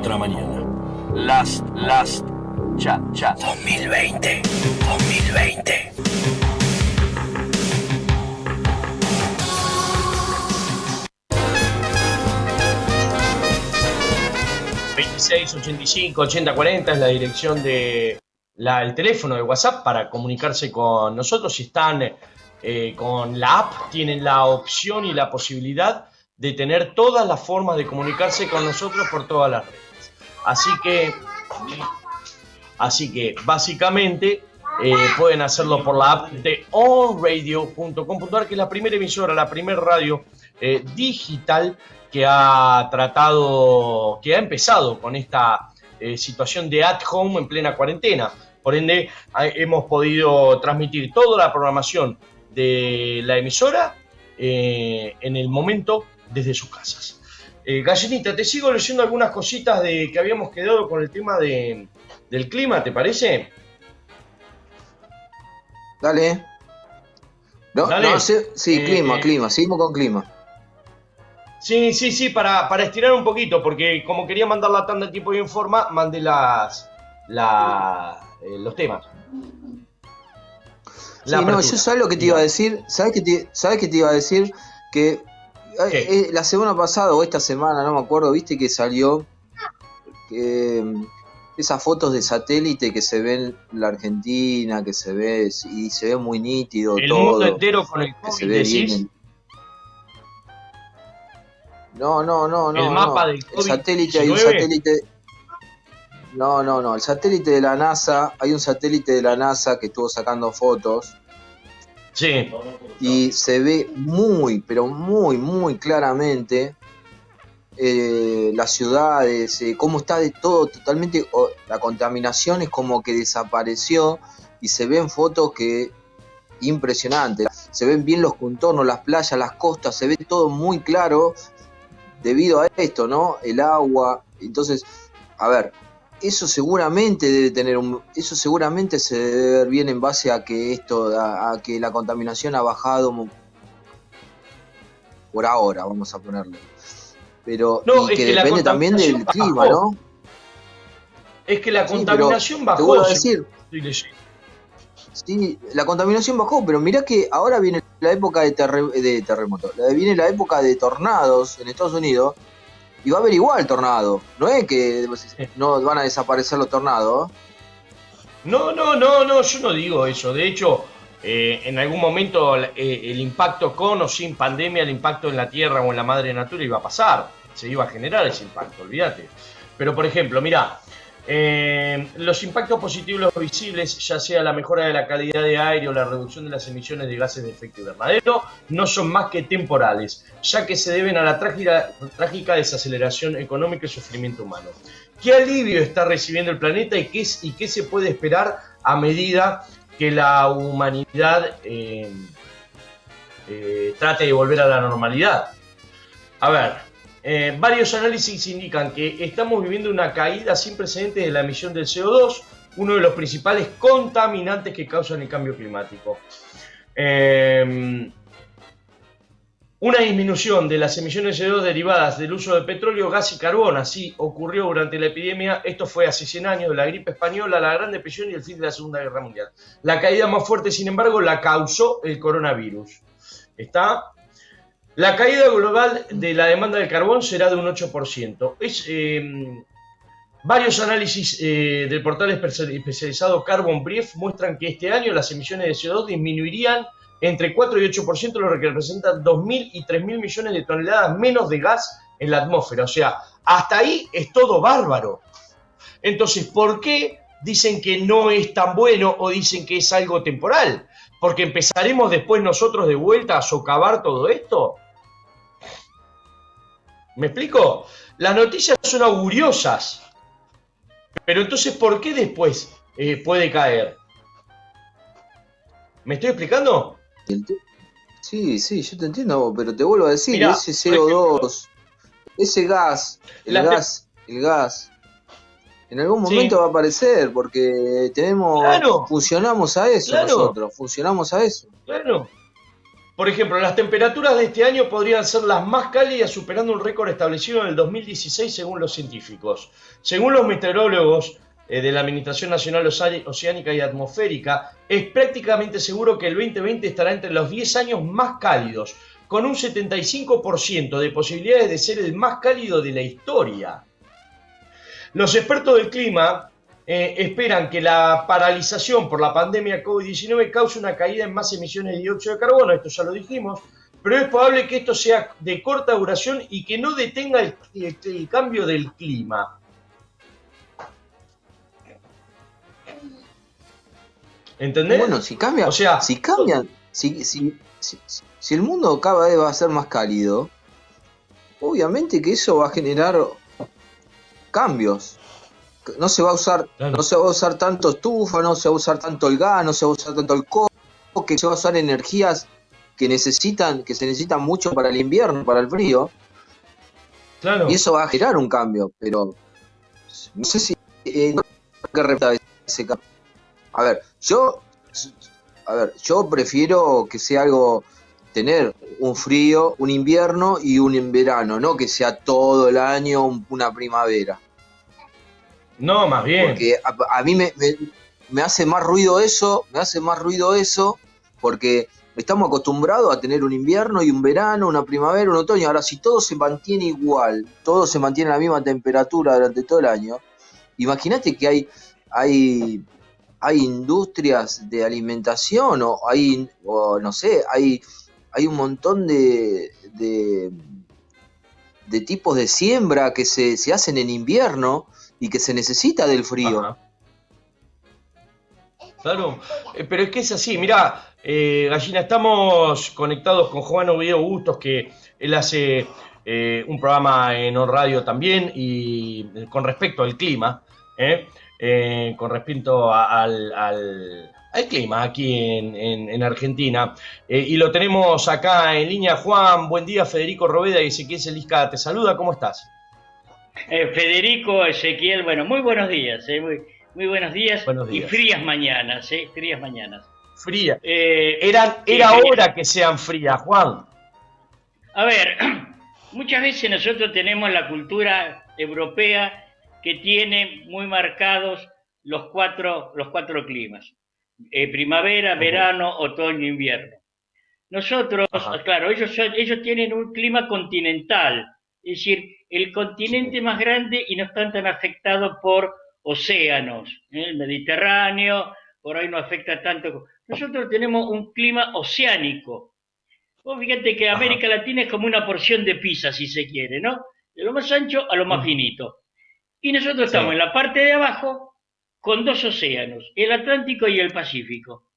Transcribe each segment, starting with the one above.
otra mañana. Last Chat 2020. ...2685-8040 es la dirección de el teléfono de WhatsApp para comunicarse con nosotros. Si están con la app, tienen la opción y la posibilidad de tener todas las formas de comunicarse con nosotros por todas las redes. Así que básicamente pueden hacerlo por la app de onradio.com.ar, que es la primera emisora, la primera radio digital que ha empezado con esta situación de at home en plena cuarentena. Por ende, hemos podido transmitir toda la programación de la emisora en el momento desde sus casas. Gallinita, te sigo leyendo algunas cositas de que habíamos quedado con el tema del clima, ¿te parece? Dale. Dale. Clima, seguimos con clima. Sí, para estirar un poquito, porque como quería mandar la tanda en tiempo y en forma, mandé los temas. Yo sabes lo que te iba a decir. ¿Sabes qué te iba a decir? Que la semana pasada o esta semana, no me acuerdo, viste que salió esas fotos de satélite que se ven en la Argentina, que se ve y se ve muy nítido el todo. El mundo entero con el COVID, que se ve bien. No. El mapa del COVID. El satélite, hay un satélite. No. El satélite de la NASA, hay un satélite de la NASA que estuvo sacando fotos. Sí. Y se ve muy, pero muy claramente las ciudades, cómo está de todo totalmente. La contaminación es como que desapareció y se ven fotos que impresionantes. Se ven bien los contornos, las playas, las costas, se ve todo muy claro debido a esto, ¿no? El agua. Entonces, a ver, eso seguramente eso seguramente se debe ver bien en base a que a que la contaminación ha bajado por ahora, vamos a ponerle. Pero y que depende también del clima, ¿no? Es que la contaminación bajó. Te vuelvo a decir. Sí, la contaminación bajó, pero mirá que ahora viene la época de terremotos. Viene la época de tornados en Estados Unidos y va a haber igual tornado. No es que no van a desaparecer los tornados. No, yo no digo eso. De hecho, en algún momento el impacto con o sin pandemia, el impacto en la tierra o en la madre natura iba a pasar. Se iba a generar ese impacto, olvídate. Pero, por ejemplo, mirá, los impactos positivos visibles, ya sea la mejora de la calidad de aire o la reducción de las emisiones de gases de efecto invernadero, no son más que temporales, ya que se deben a la trágica desaceleración económica y sufrimiento humano. ¿Qué alivio está recibiendo el planeta y qué se puede esperar a medida que la humanidad trate de volver a la normalidad? A ver. Varios análisis indican que estamos viviendo una caída sin precedentes de la emisión del CO2, uno de los principales contaminantes que causan el cambio climático. Una disminución de las emisiones de CO2 derivadas del uso de petróleo, gas y carbón, así ocurrió durante la epidemia. Esto fue hace 100 años de la gripe española, la Gran Depresión y el fin de la Segunda Guerra Mundial. La caída más fuerte, sin embargo, la causó el coronavirus. La caída global de la demanda de carbón será de un 8%. Varios análisis del portal especializado Carbon Brief muestran que este año las emisiones de CO2 disminuirían entre 4 y 8%, lo que representa 2.000 y 3.000 millones de toneladas menos de gas en la atmósfera. O sea, hasta ahí es todo bárbaro. Entonces, ¿por qué dicen que no es tan bueno o dicen que es algo temporal? ¿Porque empezaremos después nosotros de vuelta a socavar todo esto? ¿Me explico? Las noticias son auguriosas. Pero entonces, ¿por qué después puede caer? ¿Me estoy explicando? Sí, yo te entiendo, pero te vuelvo a decir, mirá, ese CO2, ese gas, el gas, en algún momento va a aparecer, porque funcionamos a eso nosotros, funcionamos a eso. Claro. Por ejemplo, las temperaturas de este año podrían ser las más cálidas, superando un récord establecido en el 2016 según los científicos. Según los meteorólogos de la Administración Nacional Oceánica y Atmosférica, es prácticamente seguro que el 2020 estará entre los 10 años más cálidos, con un 75% de posibilidades de ser el más cálido de la historia. Los expertos del clima esperan que la paralización por la pandemia COVID-19 cause una caída en más emisiones de dióxido de carbono, esto ya lo dijimos, pero es probable que esto sea de corta duración y que no detenga el cambio del clima. ¿Entendés? Bueno, si cambia, O sea, si cambian, si el mundo cada vez va a ser más cálido, obviamente que eso va a generar cambios. No se va a usar, claro. no se va a usar tanto estufa, no se va a usar tanto el gas, no se va a usar tanto el coque, se va a usar energías que se necesitan mucho para el invierno, para el frío, Claro. y eso va a generar un cambio, pero no sé si no creo que representa ese cambio. A ver, yo prefiero que sea algo, tener un frío, un invierno y un verano, no que sea todo el año una primavera. No, más bien. Porque a mí me hace más ruido eso, porque estamos acostumbrados a tener un invierno y un verano, una primavera, un otoño. Ahora, si todo se mantiene igual, todo se mantiene a la misma temperatura durante todo el año, imagínate que hay industrias de alimentación o no sé, hay un montón de tipos de siembra que se hacen en invierno y que se necesita del frío. Ajá. Claro, pero es que es así, mirá, Gallina, estamos conectados con Juan Oviedo Bustos, que él hace un programa en On Radio también, y con respecto al clima, con respecto al clima aquí en Argentina, y lo tenemos acá en línea. Juan, buen día. Federico Roveda y Ezequiel Celisca te saluda, ¿cómo estás? Federico, Ezequiel, bueno, muy buenos días, muy buenos días Buenos y días. frías mañanas, frías mañanas. Fría. Sí, Era hora que sean frías, Juan. A ver, muchas veces nosotros tenemos la cultura europea que tiene muy marcados los cuatro climas. Primavera, verano, otoño, invierno. Nosotros, Ajá. claro, ellos tienen un clima continental, es decir, el continente más grande y no están tan afectados por océanos. El Mediterráneo, por ahí no afecta tanto. Nosotros tenemos un clima oceánico. Vos fíjate que Ajá. América Latina es como una porción de pizza, si se quiere, ¿no? De lo más ancho a lo más finito. Y nosotros Sí. estamos en la parte de abajo con dos océanos, el Atlántico y el Pacífico,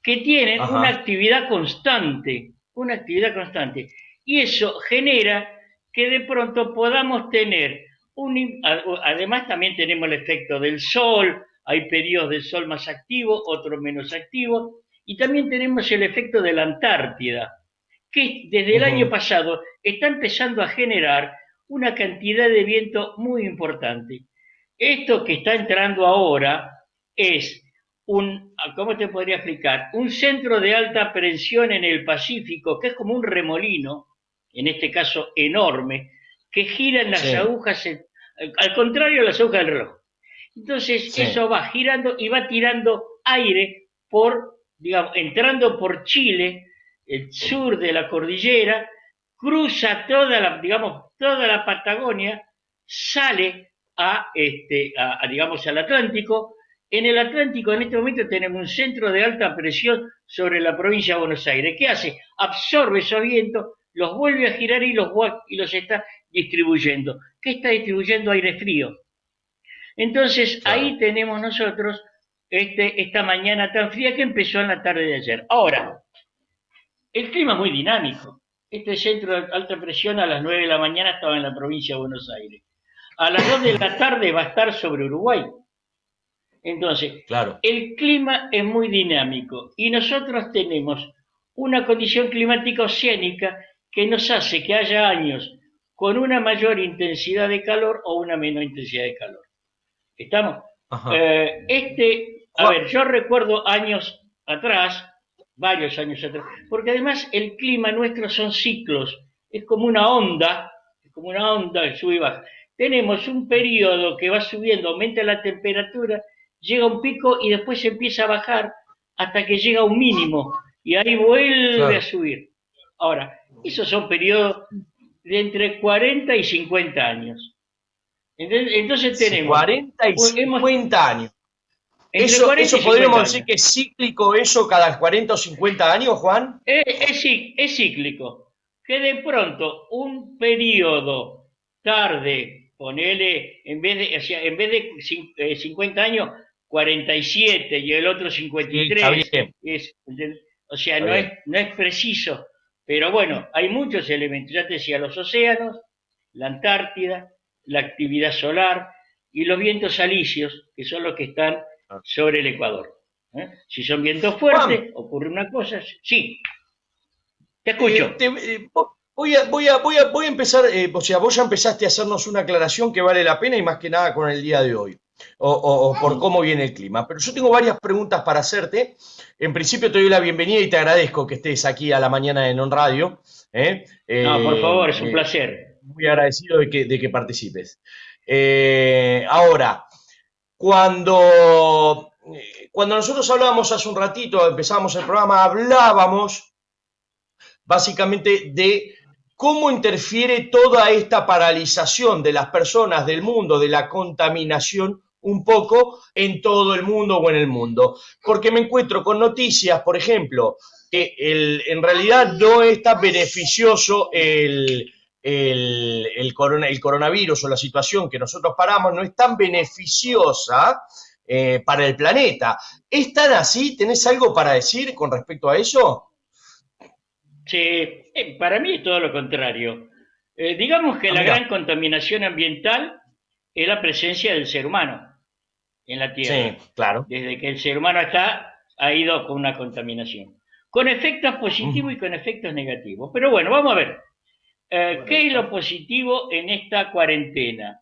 que tienen una Ajá. actividad constante, una actividad constante. Y eso genera que de pronto podamos tener, además también tenemos el efecto del sol, hay periodos del sol más activos, otros menos activos, y también tenemos el efecto de la Antártida, que desde el año Ujú. pasado está empezando a generar una cantidad de viento muy importante. Esto que está entrando ahora es ¿cómo te podría explicar? Un centro de alta presión en el Pacífico, que es como un remolino, en este caso enorme, que giran las Sí. agujas, al contrario de las agujas del reloj. Entonces Sí. eso va girando y va tirando aire por, digamos, entrando por Chile, el sur de la cordillera, cruza toda la Patagonia, sale digamos, al Atlántico. En el Atlántico en este momento tenemos un centro de alta presión sobre la provincia de Buenos Aires. ¿Qué hace? Absorbe esos vientos, los vuelve a girar y los está distribuyendo. ¿Qué está distribuyendo? Aire frío. Entonces Claro. ahí tenemos nosotros esta mañana tan fría que empezó en la tarde de ayer. Ahora, el clima es muy dinámico. Este centro de alta presión a las 9 de la mañana estaba en la provincia de Buenos Aires. A las 2 de la tarde va a estar sobre Uruguay. Entonces, Claro. el clima es muy dinámico y nosotros tenemos una condición climática oceánica que nos hace que haya años con una mayor intensidad de calor o una menor intensidad de calor. ¿Estamos? Ajá. A Juan. ver, yo recuerdo años atrás, varios años atrás, porque además el clima nuestro son ciclos, es como una onda, sube y baja. Tenemos un periodo que va subiendo, aumenta la temperatura, llega a un pico y después se empieza a bajar hasta que llega a un mínimo y ahí vuelve a Claro. subir. Ahora, esos son periodos de entre 40 y 50 años. Entonces Sí, tenemos, 40 y hemos 50 años. entre Eso, 40 y eso 50 podríamos decir años. que es cíclico eso cada 40 o 50 años, Juan. Es cíclico, que de pronto un periodo tarde, ponele, o sea, en vez de 50 años, 47 y el otro Sí, está 53, bien, o sea, está bien. no es preciso, pero bueno, hay muchos elementos, ya te decía, los océanos, la Antártida, la actividad solar y los vientos alisios, que son los que están sobre el Ecuador. Si son vientos Juan, fuertes, ocurre una cosa, sí, te escucho. voy a empezar, o sea, vos ya empezaste a hacernos una aclaración que vale la pena y más que nada con el día de hoy, o por cómo viene el clima. Pero yo tengo varias preguntas para hacerte. En principio te doy la bienvenida y te agradezco que estés aquí a la mañana en On Radio. ¿Eh? No, por Eh, favor, es un eh, placer. Muy agradecido de que participes. Ahora, cuando nosotros hablábamos hace un ratito, empezamos el programa, hablábamos básicamente de cómo interfiere toda esta paralización de las personas, del mundo, de la contaminación un poco en todo el mundo o en el mundo. Porque me encuentro con noticias, por ejemplo, que en realidad no es tan beneficioso el coronavirus o la situación que nosotros paramos, no es tan beneficiosa para el planeta. ¿Es tan así? ¿Tenés algo para decir con respecto a eso? Sí, para mí es todo lo contrario. Digamos que Ah, la mira. gran contaminación ambiental es la presencia del ser humano en la Sí, Tierra. claro. Desde que el ser humano está, ha ido con una contaminación. Con efectos positivos y con efectos negativos. Pero bueno, vamos a ver. ¿Qué es lo positivo en esta cuarentena?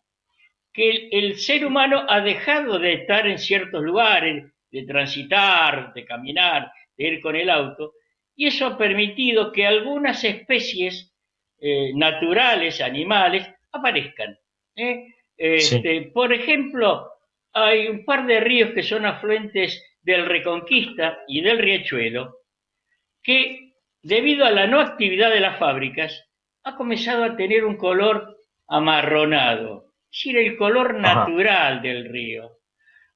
Que el ser humano ha dejado de estar en ciertos lugares, de transitar, de caminar, de ir con el auto, y eso ha permitido que algunas especies naturales, animales, aparezcan. ¿eh? Sí. Por ejemplo, hay un par de ríos que son afluentes del Reconquista y del Riachuelo, que debido a la no actividad de las fábricas, ha comenzado a tener un color amarronado, es decir, el color Ajá. natural del río.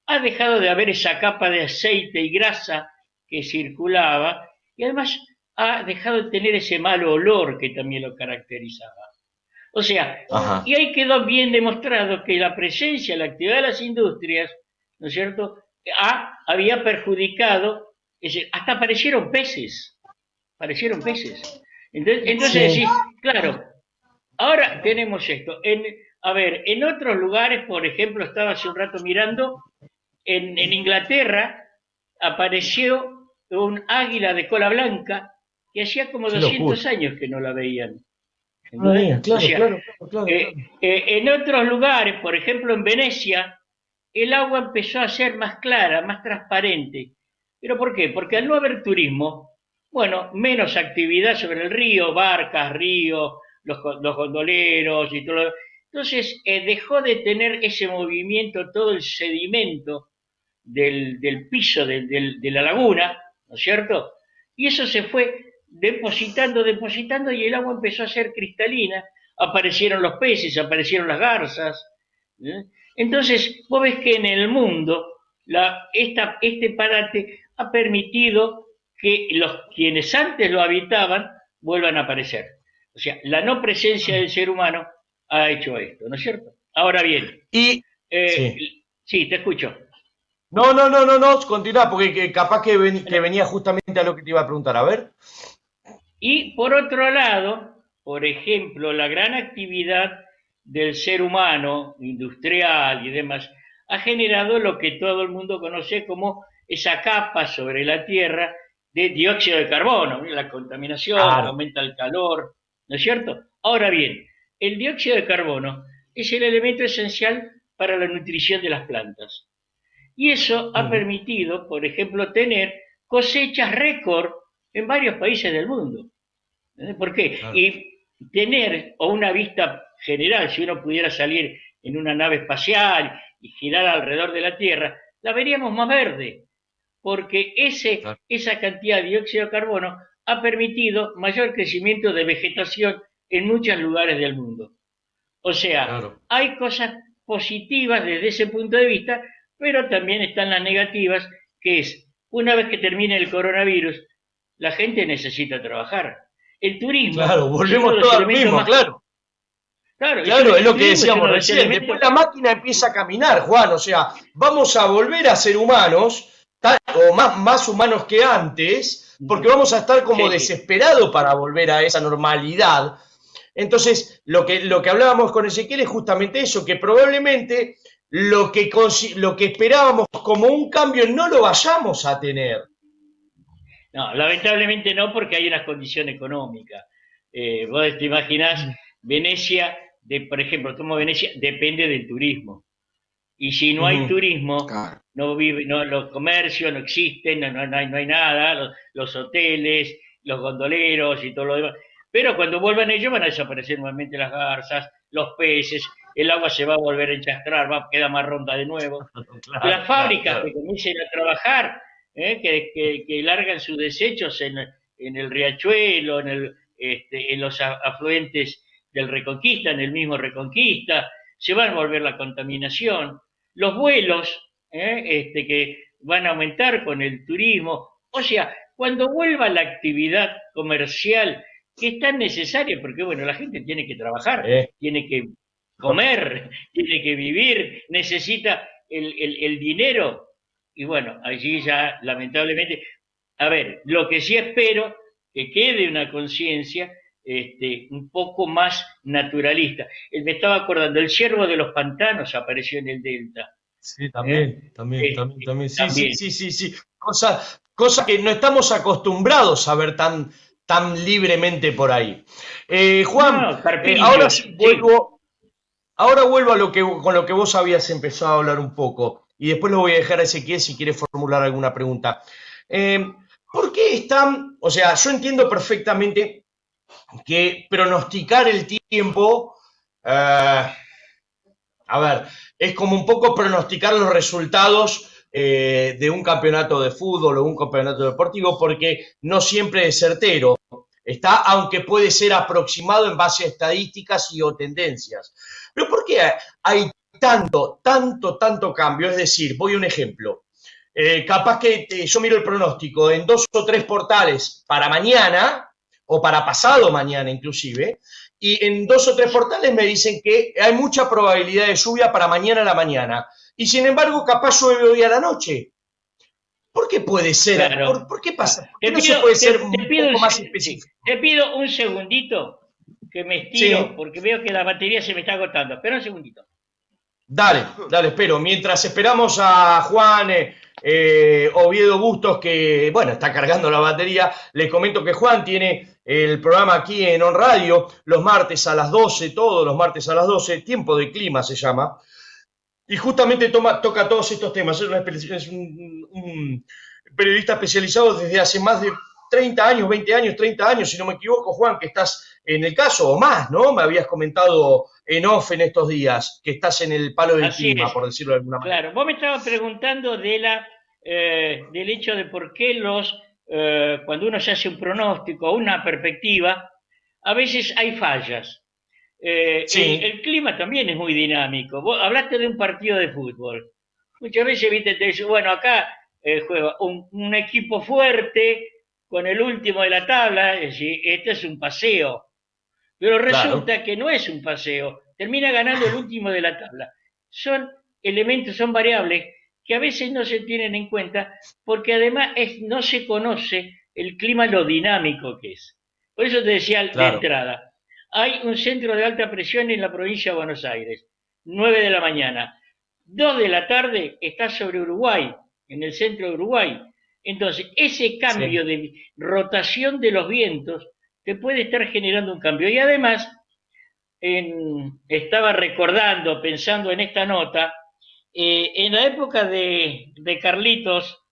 Ha dejado de haber esa capa de aceite y grasa que circulaba y además ha dejado de tener ese mal olor que también lo caracterizaba. O sea, Ajá. y ahí quedó bien demostrado que la presencia, la actividad de las industrias, ¿no es cierto?, había perjudicado, es decir, hasta aparecieron peces. Entonces Sí. decís, claro, ahora tenemos esto. A ver, en otros lugares, por ejemplo, estaba hace un rato mirando, en Inglaterra apareció un águila de cola blanca que hacía como Qué locura. 200 años que no la veían. Ah, ¿Entendés? mira, O claro, sea, claro, claro, claro, claro. en otros lugares, por ejemplo en Venecia, el agua empezó a ser más clara, más transparente. ¿Pero por qué? Porque al no haber turismo, bueno, menos actividad sobre el río, barcas, ríos, los gondoleros y todo lo. Entonces dejó de tener ese movimiento, todo el sedimento del piso de la laguna, ¿no es cierto? Y eso se fue depositando, depositando y el agua empezó a ser cristalina, aparecieron los peces, aparecieron las garzas. ¿Eh? Entonces, vos ves que en el mundo este parate ha permitido que quienes antes lo habitaban vuelvan a aparecer. O sea, la no presencia del ser humano ha hecho esto, ¿no es cierto? Ahora bien, Y eh, sí. sí, te escucho. No, no, no, no, no, continúa, porque capaz que venía justamente a lo que te iba a preguntar. A ver. Y por otro lado, por ejemplo, la gran actividad del ser humano, industrial y demás, ha generado lo que todo el mundo conoce como esa capa sobre la Tierra de dióxido de carbono, la contaminación que Claro. aumenta el calor, ¿no es cierto? Ahora bien, el dióxido de carbono es el elemento esencial para la nutrición de las plantas. Y eso ha Ujú. permitido, por ejemplo, tener cosechas récord en varios países del mundo. ¿Por qué? Claro. Y tener o una vista general, si uno pudiera salir en una nave espacial y girar alrededor de la Tierra, la veríamos más verde, porque Claro. esa cantidad de dióxido de carbono ha permitido mayor crecimiento de vegetación en muchos lugares del mundo. O sea, Claro. hay cosas positivas desde ese punto de vista, pero también están las negativas, que es, una vez que termine el coronavirus, la gente necesita trabajar. El turismo Claro, es uno volvemos de los todo a lo elementos mismo, más... claro. Claro, Claro, es el lo que turismo es uno decíamos de los recién. elementos... Después la máquina empieza a caminar, Juan. O sea, vamos a volver a ser humanos, o más humanos que antes, porque vamos a estar como Sí, sí. desesperados para volver a esa normalidad. Entonces, lo que hablábamos con Ezequiel es justamente eso, que probablemente lo que esperábamos como un cambio no lo vayamos a tener. No, lamentablemente no, porque hay una condición económica. Vos te imaginás, Venecia, por ejemplo, como Venecia, depende del turismo. Y si no hay Ujú. turismo, Claro. no vive, no, los comercios no existen, no hay nada, los hoteles, los gondoleros y todo lo demás. Pero cuando vuelvan ellos van a desaparecer nuevamente las garzas, los peces, el agua se va a volver a enchastrar, queda más ronda de nuevo. Claro, Las claro, fábricas que claro. comiencen a trabajar, que largan sus desechos en el riachuelo, en los afluentes del Reconquista, en el mismo Reconquista, se va a volver la contaminación. Los vuelos, que van a aumentar con el turismo. O sea, cuando vuelva la actividad comercial, que es tan necesaria, porque bueno, la gente tiene que trabajar, Eh, tiene que comer, tiene que vivir, necesita el dinero. Y bueno, allí ya lamentablemente, a ver, lo que sí espero que quede una conciencia un poco más naturalista. Me estaba acordando, el ciervo de los pantanos apareció en el Delta. Sí, ¿Eh? también, también, también, también. Sí, sí, También. sí, sí, sí. Cosa que no estamos acostumbrados a ver tan libremente por ahí. Juan, No, ahora carpinchos, sí sí. vuelvo con lo que vos habías empezado a hablar un poco. Y después lo voy a dejar a Ezequiel si quiere formular alguna pregunta. Eh, ¿Por qué están? O sea, yo entiendo perfectamente que pronosticar el tiempo, a ver, es como un poco pronosticar los resultados de un campeonato de fútbol o un campeonato deportivo, porque no siempre es certero. Está, aunque puede ser aproximado en base a estadísticas y o tendencias. Pero ¿por qué hay tanto cambio? Es decir, voy a un ejemplo. Capaz que yo miro el pronóstico en 2 o 3 portales para mañana, o para pasado mañana inclusive, y en 2 o 3 portales me dicen que hay mucha probabilidad de lluvia para mañana a la mañana. Y sin embargo, capaz llueve hoy a la noche. ¿Por qué puede ser? ¿Por, Claro. por qué Ah, pasa? ¿Por qué no se puede ser te un pido, poco más sí, específico? te pido un segundito que me estiro, Sí, porque veo que la batería se me está agotando. Espera un segundito. dale, espero. Mientras esperamos a Juan Oviedo Bustos, que, bueno, está cargando la batería, les comento que Juan tiene el programa aquí en On Radio los martes a las 12, todos los martes a las 12, Tiempo de Clima se llama. Y justamente toca todos estos temas. Es un periodista especializado desde hace más de 30 años, 20 años, 30 años, si no me equivoco, Juan, que estás en el caso, o más, ¿no? Me habías comentado en off en estos días, que estás en el palo del Así clima, es. por decirlo de alguna manera. Claro, vos me estabas preguntando del hecho de por qué cuando uno se hace un pronóstico, una perspectiva, a veces hay fallas. Sí, El clima también es muy dinámico. Vos hablaste de un partido de fútbol. Muchas veces, viste, te dicen, bueno, acá juega un equipo fuerte con el último de la tabla, es decir, este es un paseo. Pero claro, resulta que no es un paseo, termina ganando el último de la tabla. Son elementos, son variables que a veces no se tienen en cuenta porque además no se conoce el clima, lo dinámico que es. Por eso te decía de claro, entrada, hay un centro de alta presión en la provincia de Buenos Aires, 9 de la mañana. 2 de la tarde está sobre Uruguay, en el centro de Uruguay. Entonces, ese sí. cambio de rotación de los vientos te puede estar generando un cambio. Y además, estaba recordando, pensando en esta nota, en la época de Carlitos,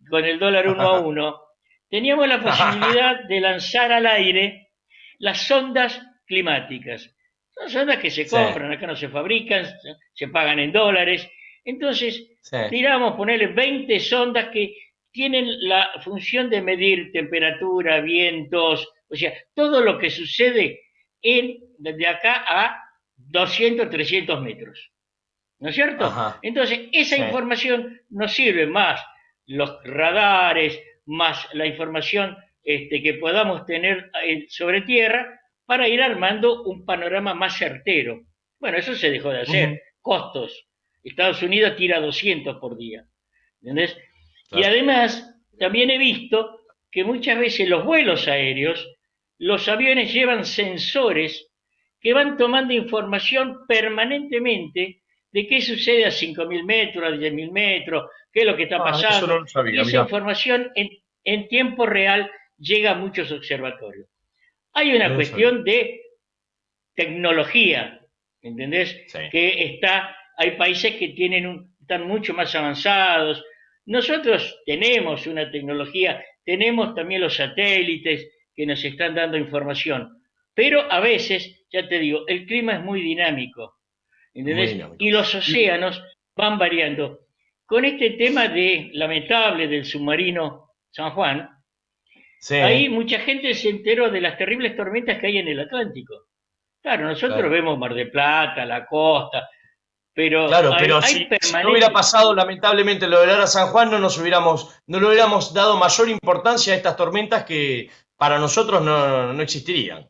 con el dólar 1 a 1, teníamos la posibilidad de lanzar al aire las sondas climáticas. Son sondas que se Sí, compran, acá no se fabrican, se pagan en dólares. Entonces, sí. tiramos, ponerle 20 sondas que tienen la función de medir temperatura, vientos, o sea, todo lo que sucede de acá a 200, 300 metros. ¿No es cierto? Ajá. Entonces, esa Sí. información nos sirve más los radares, más la información que podamos tener sobre tierra para ir armando un panorama más certero. Bueno, eso se dejó de hacer. Ujú. Costos. Estados Unidos tira 200 por día. ¿Entendés? Y Claro. además, también he visto que muchas veces los vuelos aéreos, los aviones llevan sensores que van tomando información permanentemente de qué sucede a 5.000 metros, a 10.000 metros, qué es lo que está Ah, eso no pasando, lo y sabía, esa mirá. información en tiempo real llega a muchos observatorios. Hay una No lo sabía. cuestión de tecnología, ¿entendés? Sí. Hay países que están mucho más avanzados. Nosotros tenemos una tecnología, tenemos también los satélites que nos están dando información, pero a veces, ya te digo, el clima es muy dinámico, Muy ¿entendés? dinámico. Y los Y, océanos van variando. Con este tema lamentable del submarino San Juan, sí, ahí mucha gente se enteró de las terribles tormentas que hay en el Atlántico. Claro, nosotros claro. vemos Mar del Plata, la costa, pero Claro, pero hay si no hubiera permanente. pasado lamentablemente lo del Ara San Juan, no le hubiéramos dado mayor importancia a estas tormentas que para nosotros no existirían.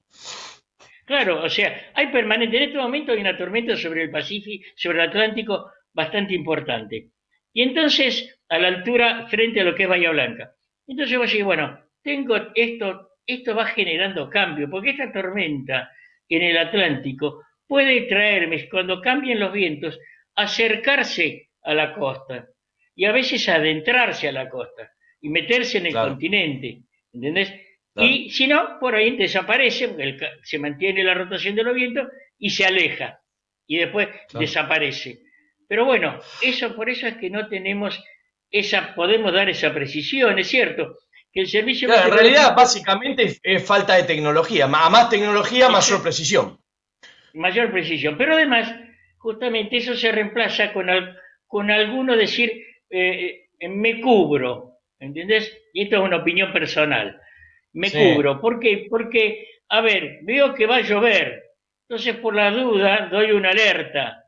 Claro, o sea, hay permanente. En este momento hay una tormenta sobre el Pacífico, sobre el Atlántico, bastante importante. Y entonces, a la altura, frente a lo que es Bahía Blanca. Entonces vos decís, bueno, tengo esto va generando cambio, porque esta tormenta en el Atlántico puede traerme, cuando cambien los vientos, acercarse a la costa y a veces adentrarse a la costa y meterse en el Claro, continente, ¿entendés? claro, Y si no, por ahí desaparece, porque se mantiene la rotación de los vientos y se aleja y después claro. desaparece. Pero bueno, por eso es que no tenemos podemos dar esa precisión, es cierto, que el servicio Claro, en realidad meteorológico básicamente es falta de tecnología. A más tecnología, es mayor precisión. mayor precisión, pero además, justamente eso se reemplaza con alguno decir, me cubro, ¿entendés? Y esto es una opinión personal. Me Sí, cubro. ¿Por qué? Porque, a ver, veo que va a llover. Entonces, por la duda, doy una alerta,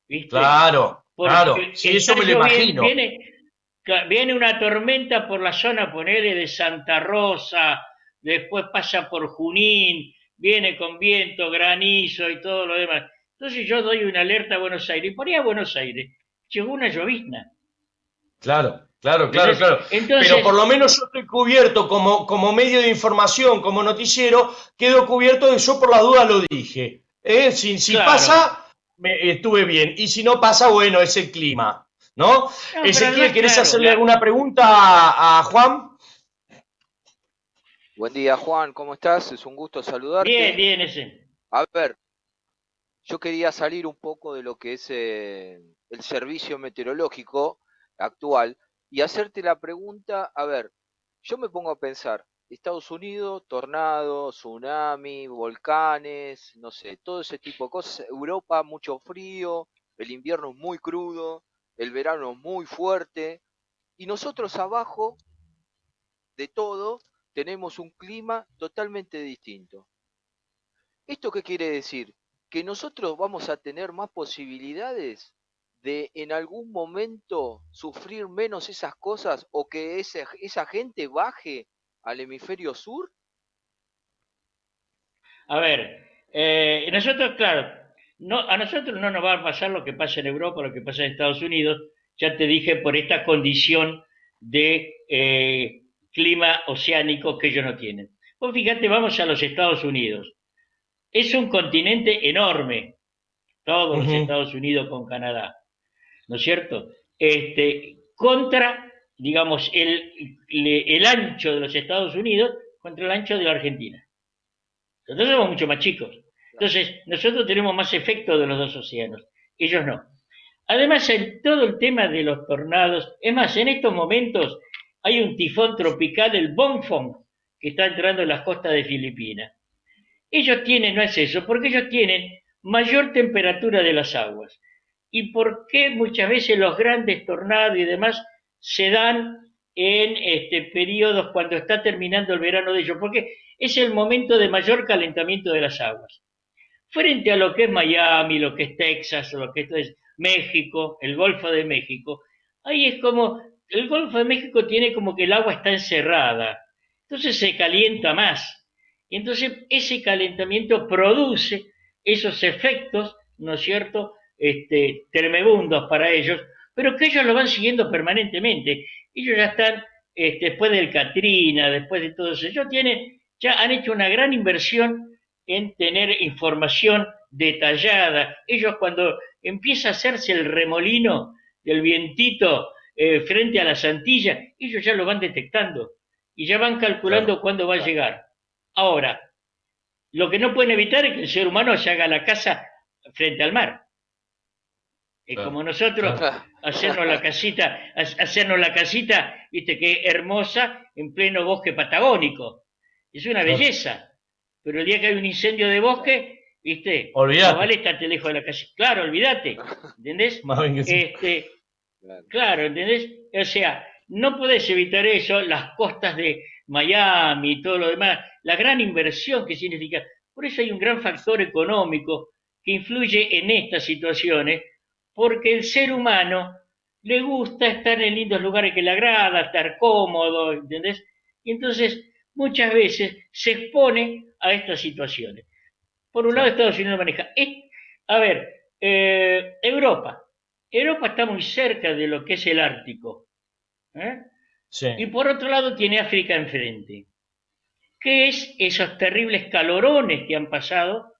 ¿viste? claro, claro. Porque Sí, eso está me lo lloviendo, imagino. viene una tormenta por la zona, ponele, de Santa Rosa, después pasa por Junín, viene con viento, granizo y todo lo demás. Entonces yo doy una alerta a Buenos Aires, y por ahí a Buenos Aires llegó una llovizna, Claro, claro, claro, ¿entendés? claro. Pero por Entonces, lo menos yo estoy cubierto como medio de información, como noticiero, quedo cubierto de yo por la duda lo dije. Si claro, pasa, estuve bien. Y si no pasa, bueno, es el clima. ¿No? no, pero Ezequiel, además, ¿querés claro, hacerle alguna pregunta a Juan? Buen día, Juan, ¿cómo estás? Es un gusto bien, saludarte. bien ese. A ver, yo quería salir un poco de lo que es el servicio meteorológico actual y hacerte la pregunta, a ver, yo me pongo a pensar, Estados Unidos, tornado, tsunami, volcanes, no sé, todo ese tipo de cosas, Europa, mucho frío, el invierno es muy crudo, el verano es muy fuerte, y nosotros abajo de todo tenemos un clima totalmente distinto. ¿Esto qué quiere decir? Que nosotros vamos a tener más posibilidades de en algún momento sufrir menos esas cosas o que esa gente baje al hemisferio sur. A ver, nosotros, claro, a nosotros no nos va a pasar lo que pasa en Europa, lo que pasa en Estados Unidos, ya te dije, por esta condición de clima oceánico que ellos no tienen. Vos fíjate, vamos a los Estados Unidos. Es un continente enorme, todos los Ujú. Estados Unidos con Canadá, ¿no es cierto? Contra, digamos, el ancho de los Estados Unidos contra el ancho de la Argentina. Nosotros somos mucho más chicos. Entonces, nosotros tenemos más efecto de los dos océanos, ellos no. Además, todo el tema de los tornados, es más, en estos momentos hay un tifón tropical, el Bongfong, que está entrando en las costas de Filipinas. Ellos tienen, no es eso, porque ellos tienen mayor temperatura de las aguas. ¿Y por qué muchas veces los grandes tornados y demás se dan en periodos cuando está terminando el verano de ellos? Porque es el momento de mayor calentamiento de las aguas. Frente a lo que es Miami, lo que es Texas, lo que es México, el Golfo de México, ahí es como, el Golfo de México tiene como que el agua está encerrada, entonces se calienta más. Y entonces ese calentamiento produce esos efectos, ¿no es cierto?, tremebundos para ellos, pero que ellos lo van siguiendo permanentemente. Ellos ya están, después del Katrina, después de todo eso, ellos ya han hecho una gran inversión en tener información detallada. Ellos cuando empieza a hacerse el remolino del vientito frente a las Antillas, ellos ya lo van detectando y ya van calculando Claro, cuándo va a llegar. Ahora, lo que no pueden evitar es que el ser humano se haga la casa frente al mar. Es claro, como nosotros claro. hacernos la casita, viste, que es hermosa en pleno bosque patagónico. Es una Claro. belleza. Pero el día que hay un incendio de bosque, viste, más Olvídate. vale estarte lejos de la casa. Claro, olvídate, ¿entendés? Más bien que sí. Claro. Claro, ¿entendés? O sea, no podés evitar eso, las costas de Miami y todo lo demás, la gran inversión que significa. Por eso hay un gran factor económico que influye en estas situaciones, porque el ser humano le gusta estar en lindos lugares que le agrada, estar cómodo, ¿entendés? Y entonces muchas veces se expone a estas situaciones. Por un lado, Claro. Estados Unidos maneja. A ver, Europa. Europa está muy cerca de lo que es el Ártico. ¿Eh? Y Sí. por otro lado tiene África enfrente. ¿Qué es esos terribles calorones que han pasado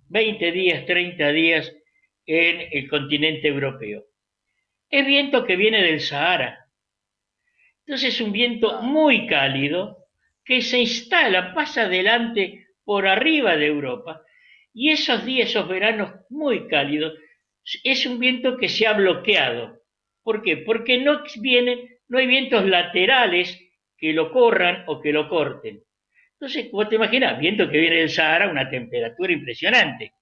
20 días, 30 días en el continente europeo? Es viento que viene del Sahara. Entonces es un viento Claro. muy cálido que se instala, pasa adelante por arriba de Europa. Y esos días, esos veranos muy cálidos, es un viento que se ha bloqueado. ¿Por qué? Porque no hay vientos laterales que lo corran o que lo corten. Entonces, vos te imaginas, viento que viene del Sahara, una temperatura impresionante,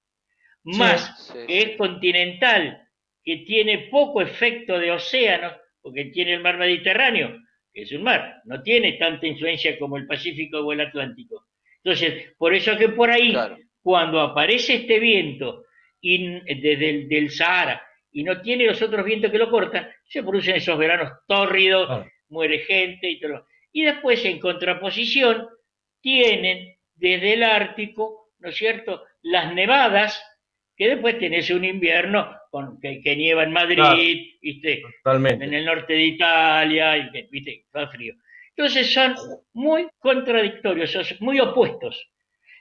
Sí. más Sí, que es sí. continental, que tiene poco efecto de océanos, porque tiene el mar Mediterráneo, que es un mar, no tiene tanta influencia como el Pacífico o el Atlántico. Entonces, por eso que por ahí, Claro. cuando aparece este viento desde del Sahara y no tiene los otros vientos que lo cortan, se producen esos veranos tórridos, Claro. muere gente y todo. Y después, en contraposición, tienen desde el Ártico, ¿no es cierto?, las nevadas, que después tenés un invierno que nieva en Claro. Madrid, ¿viste? En Totalmente. el norte de Italia, y que, ¿viste? Va frío. Entonces son muy contradictorios, son muy opuestos.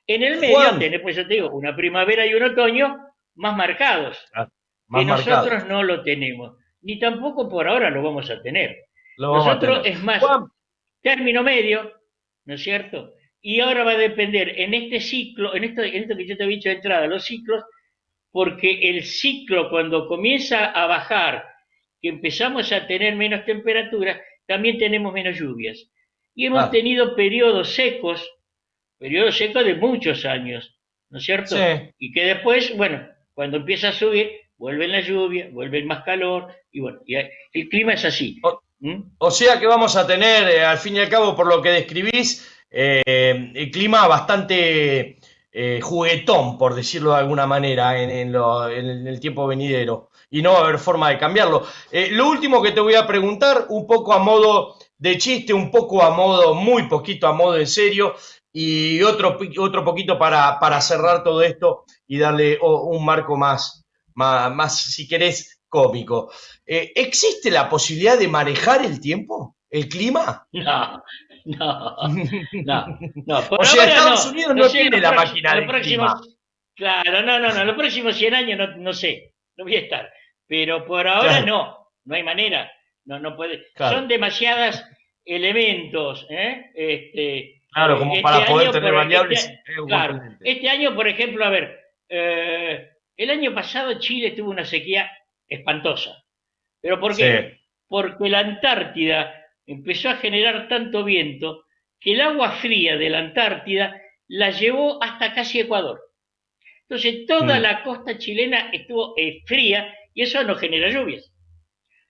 En el medio Juan. tenés, pues yo te digo, una primavera y un otoño más marcados, Ah, más que marcado. nosotros no lo tenemos, ni tampoco por ahora lo vamos a tener. Lo vamos a Nosotros, tener. es más, Juan. término medio, ¿no es cierto? Y ahora va a depender en este ciclo, en esto que yo te he dicho de entrada, los ciclos, porque el ciclo cuando comienza a bajar, que empezamos a tener menos temperatura, también tenemos menos lluvias. Y hemos Claro. tenido periodos secos de muchos años, ¿no es Sí. cierto? Y que después, bueno, cuando empieza a subir, vuelve la lluvia, vuelve más calor, y bueno, y el clima es así. O, ¿Mm? o sea que vamos a tener, al fin y al cabo, por lo que describís, el clima bastante juguetón, por decirlo de alguna manera, en el tiempo venidero. Y no va a haber forma de cambiarlo. Lo último que te voy a preguntar, un poco a modo de chiste, un poco a modo, muy poquito a modo en serio, y otro poquito para cerrar todo esto y darle un marco más, si querés, cómico. ¿Existe la posibilidad de manejar el tiempo? ¿El clima? No, no, no, no, O por sea, ahora Estados no, Unidos no no sé, tiene la máquina en los del clima. próximos, claro, no, en los próximos 100 años no sé, no voy a estar, pero por ahora Claro, no hay manera, no puede, son claro, demasiados elementos, claro, como este para poder año, tener variables claro, contundentes. este año, por ejemplo, a ver, el año pasado Chile tuvo una sequía espantosa, ¿pero por Sí, qué? Porque la Antártida empezó a generar tanto viento que el agua fría de la Antártida la llevó hasta casi Ecuador. Entonces toda la costa chilena estuvo fría y eso no genera lluvias.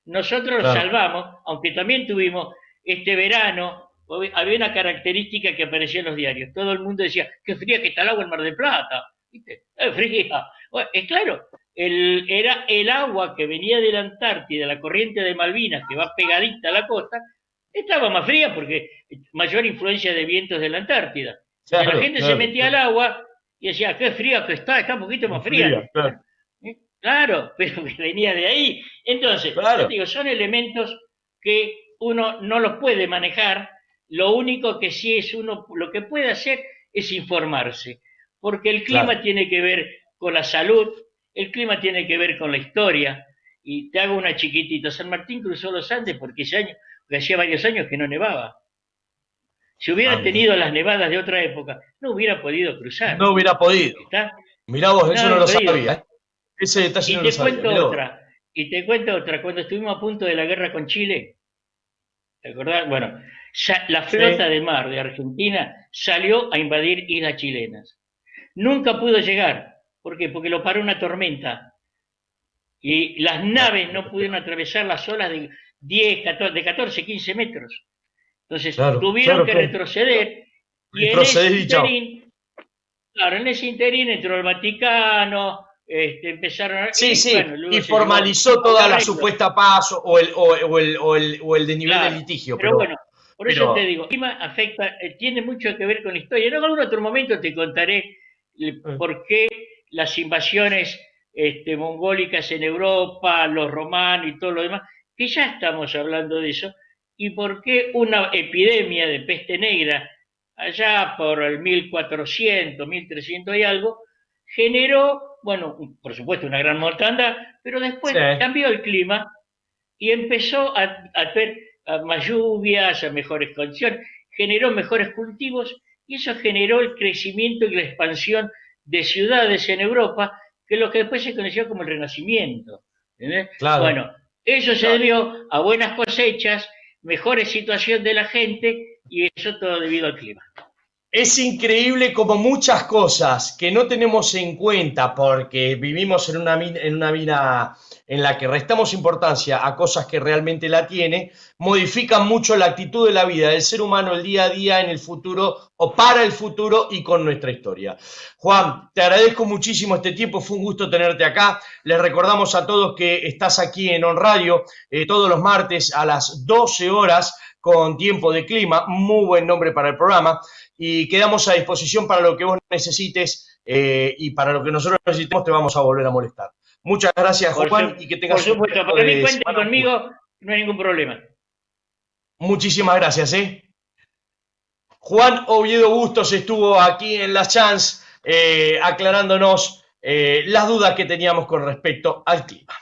Nosotros lo salvamos, aunque también tuvimos este verano, había una característica que aparecía en los diarios. Todo el mundo decía, qué fría que está el agua en Mar del Plata. ¿Viste? Es fría. Bueno, es claro, era el agua que venía de la Antártida, la corriente de Malvinas, que va pegadita a la costa, estaba más fría porque mayor influencia de vientos de la Antártida. Claro, la gente se metía al agua y decía, qué fría que está un poquito más fría. Claro. Claro, pero que venía de ahí. Entonces, yo digo, son elementos que uno no los puede manejar. Lo único que sí es uno, lo que puede hacer es informarse, porque el clima tiene que ver con la salud, el clima tiene que ver con la historia. Y te hago una chiquitita. San Martín cruzó los Andes porque hacía varios años que no nevaba. Si hubiera tenido las nevadas de otra época, no hubiera podido cruzar. No hubiera podido. ¿Está? Mirá vos, eso no lo sabía, ¿eh? Ese detalle no lo sabía. Y te cuento otra. Cuando estuvimos a punto de la guerra con Chile, ¿te acordás? Bueno, la flota de mar de Argentina salió a invadir islas chilenas. Nunca pudo llegar. ¿Por qué? Porque lo paró una tormenta. Y las naves no pudieron atravesar las olas de 10, 14, de 14, 15 metros. Entonces tuvieron que retroceder. Y en ese interín entró el Vaticano, empezaron a... Bueno, y formalizó toda la supuesta paz o el desnivel del litigio. Pero bueno, por eso te digo, el clima afecta, tiene mucho que ver con la historia. En algún otro momento te contaré por qué las invasiones mongólicas en Europa, los romanos y todo lo demás, que ya estamos hablando de eso, y por qué una epidemia de peste negra allá por el 1400, 1300 y algo, generó, bueno, por supuesto una gran mortandad, pero después cambió el clima y empezó a haber más lluvias, a mejores condiciones, generó mejores cultivos y eso generó el crecimiento y la expansión de ciudades en Europa, que es lo que después se conoció como el Renacimiento. Bueno, eso se debió a buenas cosechas, mejor situación de la gente y eso todo debido al clima. Es increíble como muchas cosas que no tenemos en cuenta porque vivimos en una vida en la que restamos importancia a cosas que realmente la tiene, modifican mucho la actitud de la vida del ser humano el día a día en el futuro o para el futuro y con nuestra historia. Juan, te agradezco muchísimo este tiempo, fue un gusto tenerte acá. Les recordamos a todos que estás aquí en On Radio todos los martes a las 12 horas con Tiempo de Clima, muy buen nombre para el programa. Y quedamos a disposición para lo que vos necesites y para lo que nosotros necesitemos te vamos a volver a molestar. Muchas gracias, Juan, y que tengas un buen día. Por supuesto, para mí cuenten conmigo, no hay ningún problema. Muchísimas gracias, Juan Oviedo Bustos estuvo aquí en La Chance aclarándonos las dudas que teníamos con respecto al clima.